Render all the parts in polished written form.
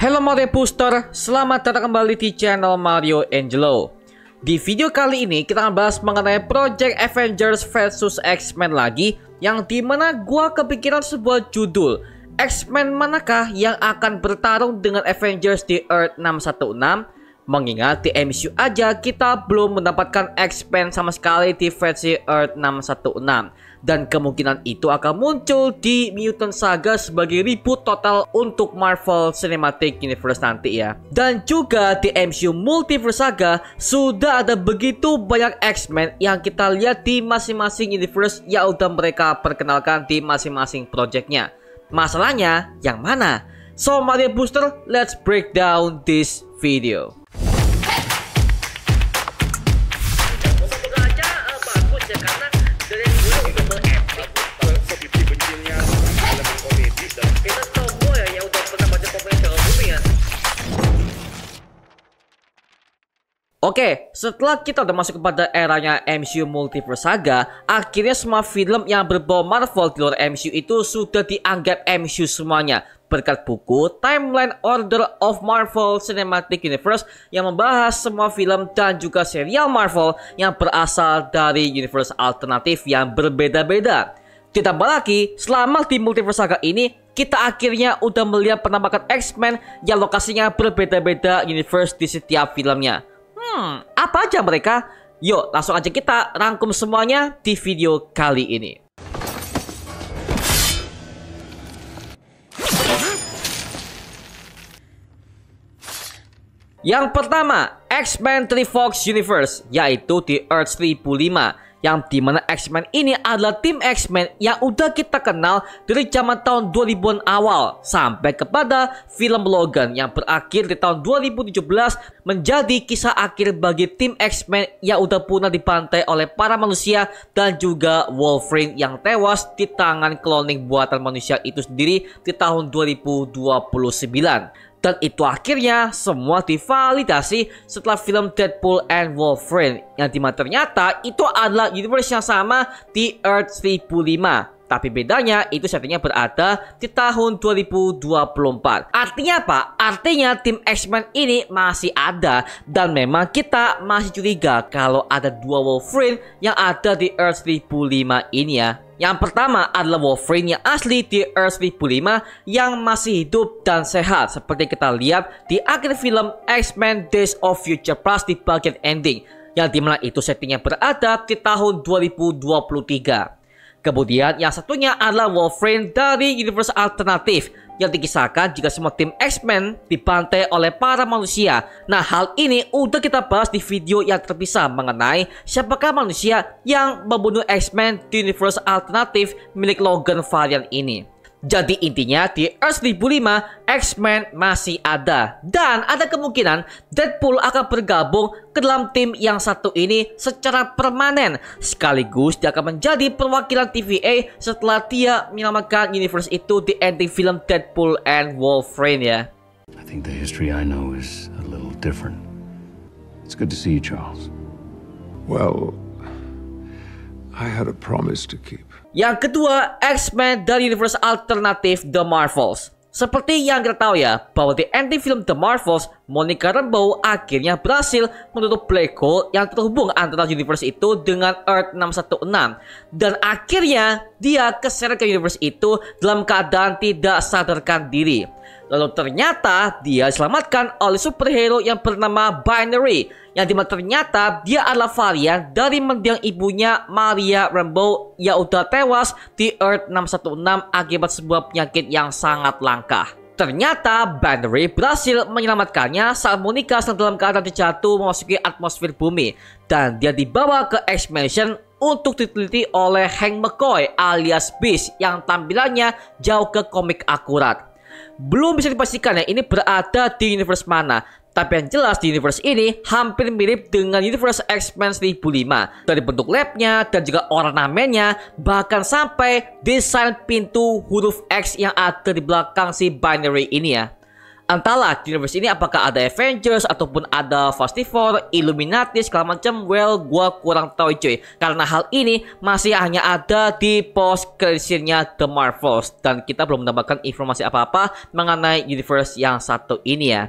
Halo Mario Booster, selamat datang kembali di channel Mario Angelo. Di video kali ini kita akan bahas mengenai Project Avengers vs X-Men lagi, yang dimana gua kepikiran sebuah judul, X-Men manakah yang akan bertarung dengan Avengers di Earth 616? Mengingat di MCU aja kita belum mendapatkan X-Men sama sekali di versi Earth 616, dan kemungkinan itu akan muncul di Mutant Saga sebagai reboot total untuk Marvel Cinematic Universe nanti ya. Dan juga di MCU Multiverse Saga sudah ada begitu banyak X-Men yang kita lihat di masing-masing universe yang udah mereka perkenalkan di masing-masing projectnya. Masalahnya yang mana? So Mario Booster, let's break down this video. Oke, setelah kita udah masuk kepada eranya MCU Multiverse Saga, akhirnya semua film yang berbau Marvel di luar MCU itu sudah dianggap MCU semuanya, berkat buku Timeline Order of Marvel Cinematic Universe yang membahas semua film dan juga serial Marvel yang berasal dari universe alternatif yang berbeda-beda. Ditambah lagi, selama di Multiverse Saga ini, kita akhirnya udah melihat penampakan X-Men yang lokasinya berbeda-beda universe di setiap filmnya. Apa aja mereka? Yuk, langsung aja kita rangkum semuanya di video kali ini. Yang pertama, X-Men 3 Fox Universe, yaitu di Earth 1005. Yang dimana X-Men ini adalah tim X-Men yang udah kita kenal dari zaman tahun 2000-an awal sampai kepada film Logan yang berakhir di tahun 2017 menjadi kisah akhir bagi tim X-Men yang udah punah dibantai oleh para manusia, dan juga Wolverine yang tewas di tangan cloning buatan manusia itu sendiri di tahun 2029. Dan itu akhirnya semua divalidasi setelah film Deadpool and Wolverine, yang dimana ternyata itu adalah universe yang sama di Earth 1005. Tapi bedanya itu settingnya berada di tahun 2024. Artinya apa? Artinya tim X-Men ini masih ada, dan memang kita masih curiga kalau ada dua Wolverine yang ada di Earth 1005 ini ya. Yang pertama adalah Wolverine yang asli di Earth 1005 yang masih hidup dan sehat, seperti kita lihat di akhir film X-Men Days of Future Past di bagian ending, yang dimana itu settingnya berada di tahun 2023. Kemudian yang satunya adalah Wolverine dari universe alternatif yang dikisahkan jika semua tim X-Men dibantai oleh para manusia. Nah, hal ini udah kita bahas di video yang terpisah mengenai siapakah manusia yang membunuh X-Men di universe alternatif milik Logan varian ini. Jadi intinya di Earth 1005 X-Men masih ada, dan ada kemungkinan Deadpool akan bergabung ke dalam tim yang satu ini secara permanen, sekaligus dia akan menjadi perwakilan TVA setelah dia menyelamatkan universe itu di ending film Deadpool and Wolverine ya. I think the history I know is a little different. It's good to see you, Charles. Well, I had a promise to keep. Yang kedua, X-Men dari universe alternatif The Marvels. Seperti yang kita tahu ya, bahwa di ending film The Marvels, Monica Rambeau akhirnya berhasil menutup black hole yang terhubung antara universe itu dengan Earth 616. Dan akhirnya dia keseret ke universe itu dalam keadaan tidak sadarkan diri. Lalu ternyata dia diselamatkan oleh superhero yang bernama Binary, yang dimana ternyata dia adalah varian dari mendiang ibunya Maria Rambeau yang udah tewas di Earth 616 akibat sebuah penyakit yang sangat langka. Ternyata Binary berhasil menyelamatkannya saat Monica sedang dalam keadaan terjatuh memasuki atmosfer bumi, dan dia dibawa ke X-Mansion untuk diteliti oleh Hank McCoy alias Beast yang tampilannya jauh ke komik akurat. Belum bisa dipastikan ya ini berada di universe mana, tapi yang jelas di universe ini hampir mirip dengan universe X-Men 1005 dari bentuk labnya dan juga ornamennya, bahkan sampai desain pintu huruf X yang ada di belakang si Binary ini ya. Entahlah universe ini apakah ada Avengers ataupun ada Fantastic Four, Illuminati segala macam. Well, gua kurang tahu cuy. Karena hal ini masih hanya ada di post credit-nya The Marvels dan kita belum mendapatkan informasi apa-apa mengenai universe yang satu ini ya.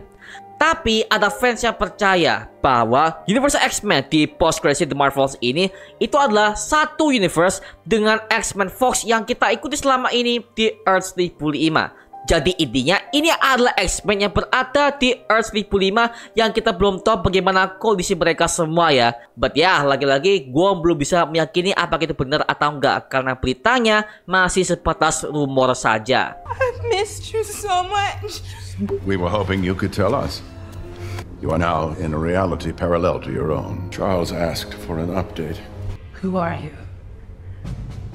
Tapi ada fans yang percaya bahwa universe X-Men di post credit The Marvels ini itu adalah satu universe dengan X-Men Fox yang kita ikuti selama ini di Earth 1005. Jadi intinya ini adalah X-Men yang berada di Earth 1005 yang kita belum tahu bagaimana kondisi mereka semua ya. But ya, lagi-lagi gue belum bisa meyakini apakah itu benar atau enggak karena beritanya masih sebatas rumor saja. I've missed you so much. We were hoping you could tell us. You are now in a reality parallel to your own. Charles asked for an update. Who are you?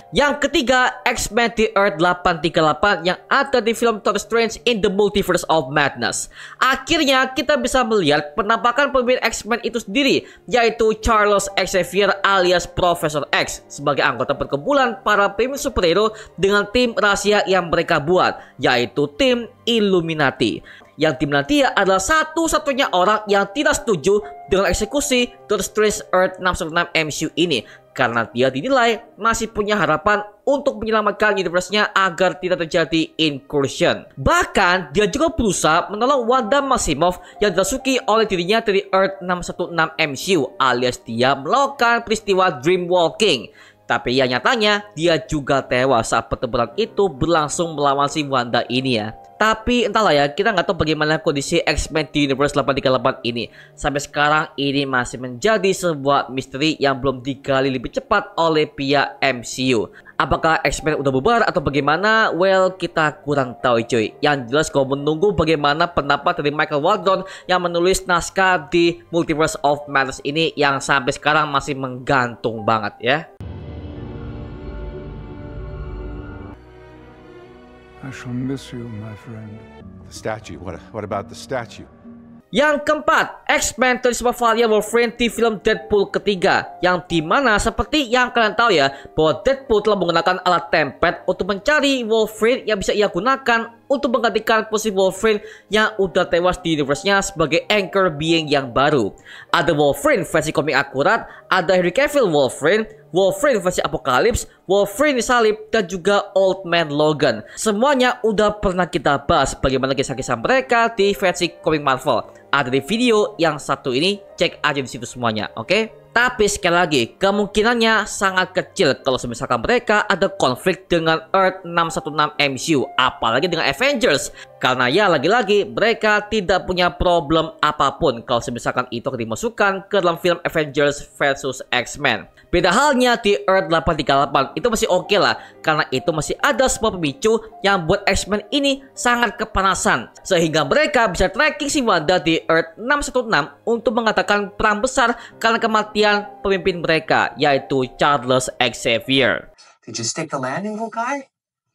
Yang ketiga, X-Men di Earth 838 yang ada di film Doctor Strange in the Multiverse of Madness. Akhirnya kita bisa melihat penampakan pemimpin X-Men itu sendiri, yaitu Charles Xavier alias Professor X sebagai anggota perkumpulan para pemimpin superhero dengan tim rahasia yang mereka buat, yaitu tim Illuminati. Yang tim nanti adalah satu-satunya orang yang tidak setuju dengan eksekusi Doctor Strange Earth 616 MCU ini karena dia dinilai masih punya harapan untuk menyelamatkan universe-nya agar tidak terjadi incursion. Bahkan dia juga berusaha menolong Wanda Maximoff yang dirasuki oleh dirinya dari Earth 616 MCU alias dia melakukan peristiwa Dreamwalking. Tapi ya nyatanya dia juga tewas saat pertempuran itu berlangsung melawan si Wanda ini ya. Tapi entahlah ya, kita nggak tahu bagaimana kondisi X-Men di Universe 838 ini. Sampai sekarang ini masih menjadi sebuah misteri yang belum digali lebih cepat oleh pihak MCU. Apakah X-Men udah bubar atau bagaimana? Well, kita kurang tahu cuy. Yang jelas kau menunggu bagaimana pendapat dari Michael Waldron yang menulis naskah di Multiverse of Madness ini yang sampai sekarang masih menggantung banget ya. I shall miss you, my friend. The statue. What about the statue? Yang keempat, X-Men Trisma Valia Wolverine di film Deadpool ketiga, yang dimana seperti yang kalian tahu ya, bahwa Deadpool telah menggunakan alat tempet untuk mencari Wolverine yang bisa ia gunakan untuk menggantikan posisi Wolverine yang udah tewas di universe-nya sebagai anchor being yang baru. Ada Wolverine versi komik akurat, ada Henry Cavill Wolverine, Wolverine versi Apocalypse, Wolverine disalib, dan juga Old Man Logan. Semuanya udah pernah kita bahas bagaimana kisah-kisah mereka di versi komik Marvel. Ada di video yang satu ini, cek aja di situ semuanya, oke? Tapi sekali lagi, kemungkinannya sangat kecil kalau misalkan mereka ada konflik dengan Earth 616 MCU, apalagi dengan Avengers. Karena ya lagi-lagi mereka tidak punya problem apapun kalau misalkan itu akan dimasukkan ke dalam film Avengers versus X-Men. Beda halnya di Earth 838, itu masih oke lah karena itu masih ada sebuah pemicu yang buat X-Men ini sangat kepanasan sehingga mereka bisa tracking si Wanda di Earth 616 untuk mengatakan perang besar karena kematian pemimpin mereka, yaitu Charles Xavier. Did you stick the landing, little guy?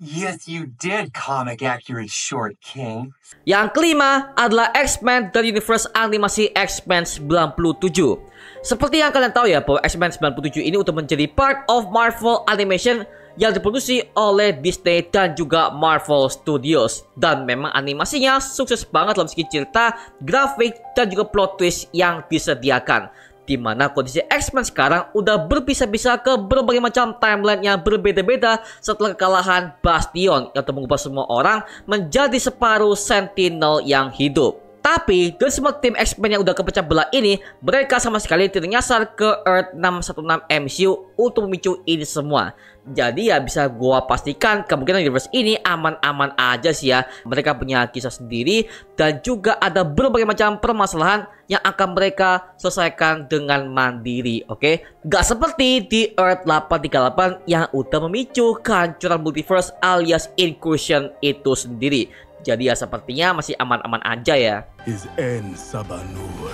Yes, you did, comic accurate short king. Yang kelima adalah X-Men dari universe animasi X-Men 97. Seperti yang kalian tahu ya, bahwa X-Men 97 ini untuk menjadi part of Marvel Animation yang diproduksi oleh Disney dan juga Marvel Studios. Dan memang animasinya sukses banget dalam segi cerita, grafik, dan juga plot twist yang disediakan. Dimana kondisi X-Men sekarang udah berpisah-pisah ke berbagai macam timeline yang berbeda-beda setelah kekalahan Bastion yang telah mengubah semua orang menjadi separuh Sentinel yang hidup. Tapi dari semua tim X-Men yang udah kepecah belah ini, mereka sama sekali tidak nyasar ke Earth 616 MCU untuk memicu ini semua. Jadi ya bisa gua pastikan kemungkinan universe ini aman-aman aja sih ya. Mereka punya kisah sendiri dan juga ada berbagai macam permasalahan yang akan mereka selesaikan dengan mandiri, oke? Gak seperti di Earth 838 yang udah memicu kehancuran multiverse alias incursion itu sendiri. Jadi ya sepertinya masih aman-aman aja ya. Is N Sabanur.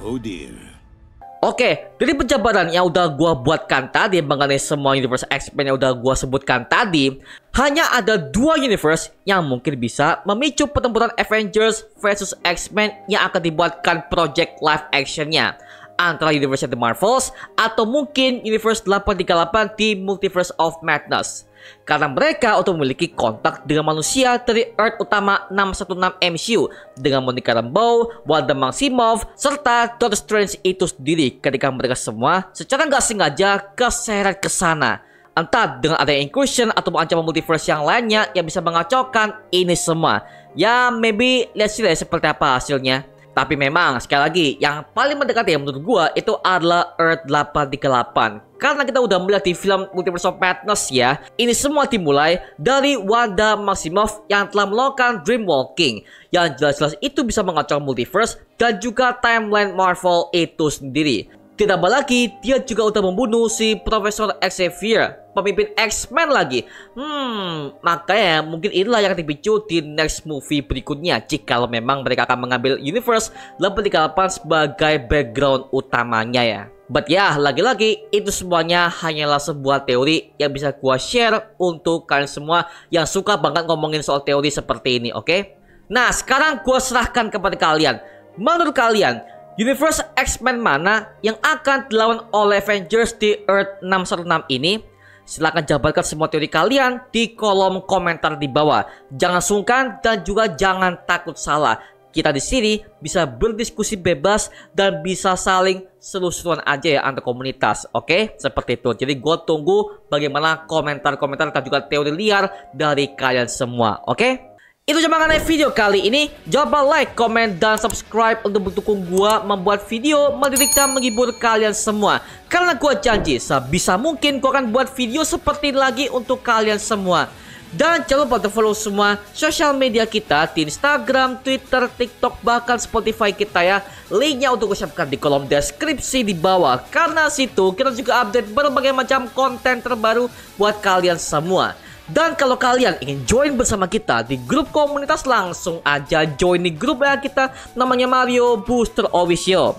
Oh dear. Oke, dari penjabaran yang udah gua buatkan tadi mengenai semua universe X-Men yang udah gua sebutkan tadi, hanya ada dua universe yang mungkin bisa memicu pertempuran Avengers versus X-Men yang akan dibuatkan project live actionnya. antara universe The Marvels atau mungkin universe 838 di Multiverse of Madness. Karena mereka untuk memiliki kontak dengan manusia dari Earth utama 616 MCU dengan Monica Rambeau, Wanda Maximoff, serta Doctor Strange itu sendiri ketika mereka semua secara nggak sengaja keseret ke sana. Entah dengan ada incursion atau ancaman multiverse yang lainnya yang bisa mengacaukan ini semua. Ya maybe let's see seperti apa hasilnya. Tapi memang sekali lagi yang paling mendekati menurut gua itu adalah Earth 838. Karena kita udah melihat di film Multiverse of Madness ya, ini semua dimulai dari Wanda Maximoff yang telah melakukan dream walking, yang jelas-jelas itu bisa mengacaukan multiverse dan juga timeline Marvel itu sendiri. Ditambah lagi, dia juga udah membunuh si Profesor Xavier, pemimpin X-Men lagi. Makanya mungkin inilah yang dipicu di next movie berikutnya jika memang mereka akan mengambil universe 838 sebagai background utamanya ya. But ya, lagi-lagi itu semuanya hanyalah sebuah teori yang bisa gua share untuk kalian semua yang suka banget ngomongin soal teori seperti ini, oke? Nah, sekarang gua serahkan kepada kalian. Menurut kalian, universe X-Men mana yang akan dilawan oleh Avengers di Earth 616 ini? Silahkan jabarkan semua teori kalian di kolom komentar di bawah. Jangan sungkan dan juga jangan takut salah. Kita di sini bisa berdiskusi bebas dan bisa saling seru-seruan aja ya antar komunitas, oke? Seperti itu. Jadi gue tunggu bagaimana komentar-komentar dan juga teori liar dari kalian semua, oke? Itu cuma mengenai video kali ini. Jangan lupa like, komen, dan subscribe untuk mendukung gua membuat video mendidik dan menghibur kalian semua. Karena gua janji sebisa mungkin gua akan buat video seperti ini lagi untuk kalian semua. Dan jangan lupa untuk follow semua sosial media kita di Instagram, Twitter, TikTok, bahkan Spotify kita ya. Linknya untuk gue siapkan di kolom deskripsi di bawah. Karena situ kita juga update berbagai macam konten terbaru buat kalian semua. Dan kalau kalian ingin join bersama kita di grup komunitas, langsung aja join di grup ya kita, namanya Mario Booster Official.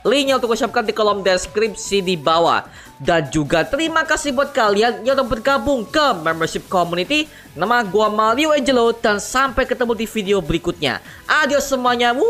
Linknya untuk gue siapkan di kolom deskripsi di bawah. Dan juga terima kasih buat kalian yang udah bergabung ke membership community. Nama gue Mario Angelo dan sampai ketemu di video berikutnya. Adios semuanya. Woo!